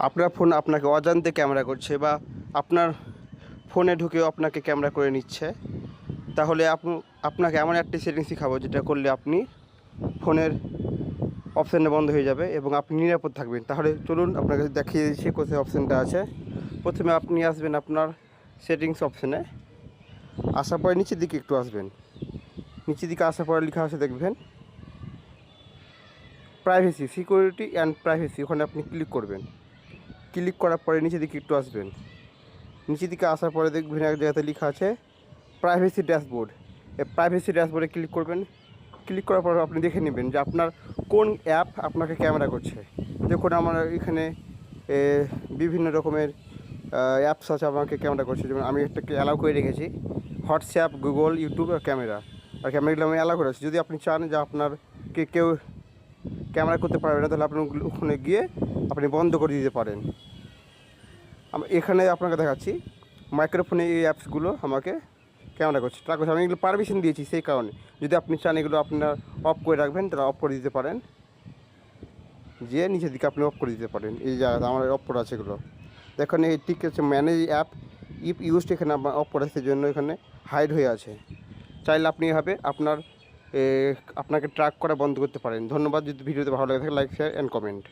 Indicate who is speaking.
Speaker 1: আপনার ফোন আপনাকে অজান্তে ক্যামেরা করছে বা আপনার ফোনে ঢুকেও আপনাকে ক্যামেরা করে নিচ্ছে, তাহলে আপনাকে এমন একটি সেটিংস শেখাবো যেটা করলে আপনি ফোনের অপশানটা বন্ধ হয়ে যাবে এবং আপনি নিরাপদ থাকবেন। তাহলে চলুন আপনাকে দেখিয়ে দিচ্ছি কোথায় অপশানটা আছে। প্রথমে আপনি আসবেন আপনার সেটিংস অপশানে, আসার পরে নিচের দিকে একটু আসবেন। নিচের দিকে আসার পরে লেখা আছে দেখবেন প্রাইভেসি, সিকিউরিটি অ্যান্ড প্রাইভেসি, ওখানে আপনি ক্লিক করবেন। ক্লিক করার পরে নিচের দিকে একটু আসবেন। নিচের দিকে আসার পরে দেখবেন এক জায়গাতে লেখা আছে প্রাইভেসি ড্যাশবোর্ড। এই প্রাইভেসি ড্যাশবোর্ডে ক্লিক করবেন। ক্লিক করার পর আপনি দেখে নেবেন যে আপনার কোন অ্যাপ আপনাকে ক্যামেরা করছে। দেখুন আমার এখানে বিভিন্ন রকমের অ্যাপস আছে আমাকে ক্যামেরা করছে। যেমন আমি একটাকে অ্যালাউ করে রেখেছি, হোয়াটসঅ্যাপ, গুগল, ইউটিউব আর ক্যামেরা। আর ক্যামেরাগুলো আমি অ্যালাউ করে আছি। যদি আপনি চান যে আপনারকে কেউ ক্যামেরা করতে পারবে না, তাহলে আপনি ওখানে গিয়ে আপনি বন্ধ করে দিতে পারেন। আমি এখানে আপনাকে দেখাচ্ছি মাইক্রোফোনে এই অ্যাপসগুলো আমাকে ক্যামেরা করছে, ট্রাক করছে। আমি এগুলো পারমিশন দিয়েছি সেই কারণে। যদি আপনি চান এগুলো আপনার অফ করে রাখবেন, তাহলে অফ করে দিতে পারেন। যে নিচের দিকে আপনি অফ করে দিতে পারেন। এই জায়গাটা আমার অফ করা আছে এগুলো। দেখুন এই ঠিক আছে, ম্যানেজ অ্যাপ ইফ ইউজড, এখানে আপনার অফ করা আছে, জন্য এখানে হাইড হয়ে আছে। চাইলে আপনি এভাবে আপনাকে ট্র্যাক করা বন্ধ করতে পারেন। ধন্যবাদ। যদি ভিডিওতে ভালো লাগে থাকে লাইক, শেয়ার অ্যান্ড কমেন্ট।